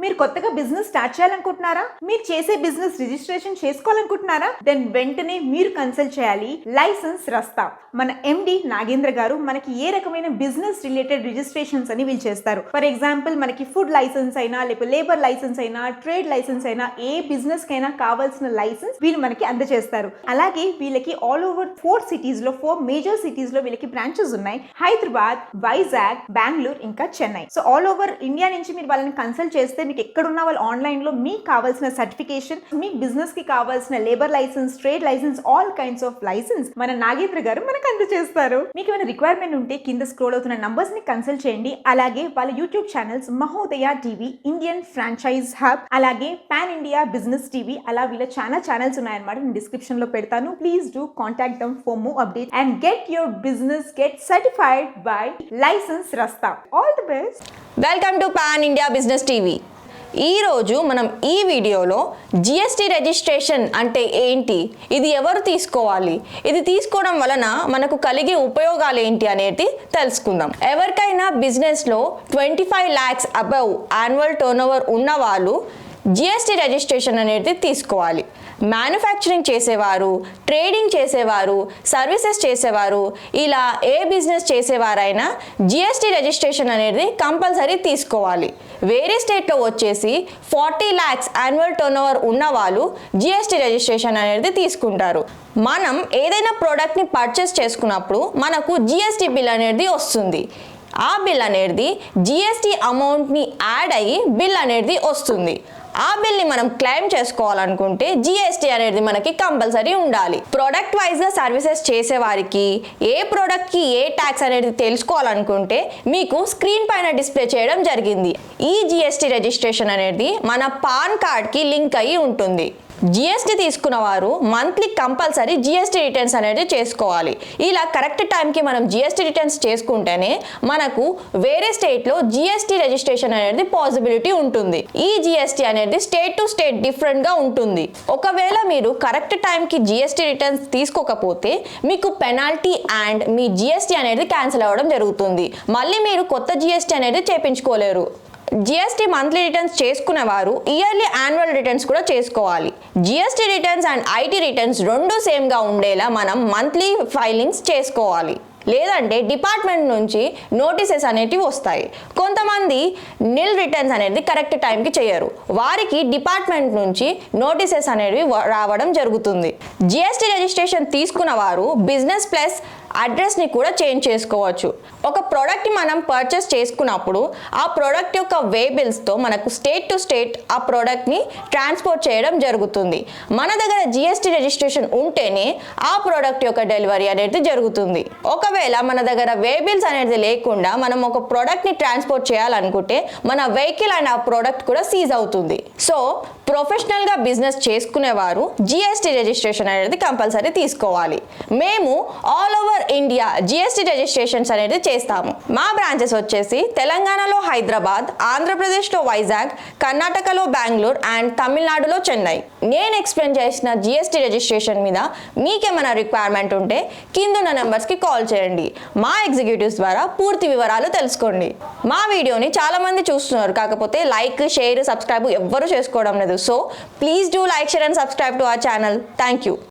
మీరు కొత్తగా business start చేయాలనుకుంటున్నారా? మీరు చేసే బిజినెస్ రిజిస్ట్రేషన్ చేసుకోవాలనుకుంటున్నారా? దెన్ వెంటనే మీరు కన్సల్ట్ చేయాలి లైసెన్స్ రస్తా. మన ఎండి నాగేంద్ర గారు మనకి ఏ రకమైన బిజినెస్ రిలేటెడ్ రిజిస్ట్రేషన్స్ అని వీళ్ళు చేస్తారు. ఫర్ ఎగ్జాంపుల్ మనకి ఫుడ్ లైసెన్స్ అయినా, లేకపోతే లేబర్ లైసెన్స్ అయినా, ట్రేడ్ లైసెన్స్ అయినా, ఏ బిజినెస్ కైనా కావాల్సిన లైసెన్స్ వీళ్ళు మనకి అందజేస్తారు. అలాగే వీళ్ళకి ఆల్ ఓవర్ 4 సిటీస్ లో, 4 మేజర్ సిటీస్ లో వీళ్ళకి బ్రాంచెస్ ఉన్నాయి. హైదరాబాద్, వైజాగ్, బెంగళూరు, ఇంకా Chennai. So all over India నుంచి మీరు వాళ్ళని కన్సల్ట్ చేస్తే మీకు ఎక్కడున్నా వాళ్ళు ఆన్లైన్ లో మీకు కావాల్సిన సర్టిఫికేషన్, మీ బిజినెస్ కి కావాల్సిన labour licence, trade licence, all kinds of licence మన నాగేంద్ర గారు మనకు అందజేస్తారు. మీకు ఏమైనా రిక్వైర్మెంట్ ఉంటే కింద స్క్రోల్ అవుతున్న నంబర్స్ ని కన్సల్ట్ చేయండి. అలాగే వాళ్ళ YouTube channels Mahodaya TV, Indian franchise hub, అలాగే పాన్ ఇండియా బిజినెస్ టీవీ, అలా వీళ్ళ చాలా ఛానల్స్ ఉన్నాయన్నమాట. నేను డిస్క్రిప్షన్ లో పెడతాను. Please do contact them for more updates and get your business certified by license Rasta. All the best. Welcome to pan India business TV. ఈరోజు మనం ఈ వీడియోలో జిఎస్టీ రిజిస్ట్రేషన్ అంటే ఏంటి, ఇది ఎవరు తీసుకోవాలి, ఇది తీసుకోవడం వలన మనకు కలిగే ఉపయోగాలు ఏంటి అనేది తెలుసుకుందాం. ఎవరికైనా బిజినెస్లో 25 lakhs అబవ్ యాన్యువల్ టర్నోవర్ ఉన్న వాళ్ళు జిఎస్టీ రిజిస్ట్రేషన్ అనేది తీసుకోవాలి. మ్యానుఫ్యాక్చరింగ్ చేసేవారు, ట్రేడింగ్ చేసేవారు, సర్వీసెస్ చేసేవారు, ఇలా ఏ బిజినెస్ చేసేవారైనా జిఎస్టీ రిజిస్ట్రేషన్ అనేది కంపల్సరీ తీసుకోవాలి. వేరే స్టేట్లో వచ్చేసి 40 lakhs యాన్యువల్ టర్నోవర్ ఉన్న వాళ్ళు జిఎస్టీ రిజిస్ట్రేషన్ అనేది తీసుకుంటారు. మనం ఏదైనా ప్రోడక్ట్ని పర్చేస్ చేసుకున్నప్పుడు మనకు జిఎస్టీ బిల్ అనేది వస్తుంది. ఆ బిల్ అనేది జిఎస్టీ అమౌంట్ని యాడ్ అయ్యి బిల్ అనేది వస్తుంది. ఆ బిల్ని మనం క్లెయిమ్ చేసుకోవాలనుకుంటే జిఎస్టీ అనేది మనకి కంపల్సరీ ఉండాలి. ప్రోడక్ట్ వైజ్గా సర్వీసెస్ చేసేవారికి ఏ ప్రోడక్ట్కి ఏ ట్యాక్స్ అనేది తెలుసుకోవాలనుకుంటే మీకు స్క్రీన్ పైన డిస్ప్లే చేయడం జరిగింది. ఈ జిఎస్టీ రిజిస్ట్రేషన్ అనేది మన పాన్ కార్డ్కి లింక్ అయ్యి ఉంటుంది. జిఎస్టీ తీసుకున్న వారు మంత్లీ కంపల్సరీ జిఎస్టీ రిటర్న్స్ అనేది చేసుకోవాలి. ఇలా కరెక్ట్ టైంకి మనం జిఎస్టీ రిటర్న్స్ చేసుకుంటేనే మనకు వేరే స్టేట్లో జిఎస్టీ రిజిస్ట్రేషన్ అనేది పాసిబిలిటీ ఉంటుంది. ఈ జిఎస్టీ అనేది స్టేట్ టు స్టేట్ డిఫరెంట్గా ఉంటుంది. ఒకవేళ మీరు కరెక్ట్ టైంకి జిఎస్టీ రిటర్న్స్ తీసుకోకపోతే మీకు పెనాల్టీ అండ్ మీ జిఎస్టీ అనేది క్యాన్సిల్ అవ్వడం జరుగుతుంది. మళ్ళీ మీరు కొత్త జిఎస్టీ అనేది చేపించుకోలేరు. జిఎస్టీ మంత్లీ రిటర్న్స్ చేసుకునేవారు ఇయర్లీ యాన్యువల్ రిటర్న్స్ కూడా చేసుకోవాలి. GST returns and IT returns రెండు సేమ్గా ఉండేలా మనం మంత్లీ ఫైలింగ్స్ చేసుకోవాలి. లేదంటే డిపార్ట్మెంట్ నుంచి నోటీసెస్ అనేటివి వస్తాయి. కొంతమంది నిల్ రిటర్న్స్ అనేది కరెక్ట్ టైంకి చేయరు. వారికి డిపార్ట్మెంట్ నుంచి నోటీసెస్ అనేవి రావడం జరుగుతుంది. జిఎస్టీ రిజిస్ట్రేషన్ తీసుకున్న వారు బిజినెస్ ప్లస్ అడ్రస్ని కూడా చేంజ్ చేసుకోవచ్చు. ఒక ప్రోడక్ట్ని మనం పర్చేస్ చేసుకున్నప్పుడు ఆ ప్రోడక్ట్ యొక్క వే బిల్స్తో మనకు స్టేట్ టు స్టేట్ ఆ ప్రోడక్ట్ని ట్రాన్స్పోర్ట్ చేయడం జరుగుతుంది. మన దగ్గర జిఎస్టీ రిజిస్ట్రేషన్ ఉంటేనే ఆ ప్రోడక్ట్ యొక్క డెలివరీ అనేది జరుగుతుంది. ఒకవేళ మన దగ్గర వే బిల్స్ అనేది లేకుండా మనం ఒక ప్రోడక్ట్ని ట్రాన్స్పోర్ట్ చేయాలనుకుంటే మన వెహికల్ అండ్ ఆ ప్రోడక్ట్ కూడా సీజ్ అవుతుంది. సో ప్రొఫెషనల్గా బిజినెస్ చేసుకునేవారు జిఎస్టీ రిజిస్ట్రేషన్ అనేది కంపల్సరీ తీసుకోవాలి. మేము all over India GST registrations అనేది చేస్తాము. మా బ్రాంచెస్ వచ్చేసి తెలంగాణలో హైదరాబాద్, ఆంధ్రప్రదేశ్లో వైజాగ్, కర్ణాటకలో బెంగళూరు అండ్ తమిళనాడులో చెన్నై. నేను ఎక్స్ప్లెయిన్ చేసిన జిఎస్టీ రిజిస్ట్రేషన్ మీద మీకేమైనా రిక్వైర్మెంట్ ఉంటే కిందున్న నెంబర్స్కి కాల్ చేయండి. మా ఎగ్జిక్యూటివ్స్ ద్వారా పూర్తి వివరాలు తెలుసుకోండి. మా వీడియోని చాలా మంది చూస్తున్నారు, కాకపోతే లైక్, షేర్, సబ్స్క్రైబ్ ఎవ్వరూ చేసుకోవడం లేదు. So please do like, share and subscribe to our channel. Thank you.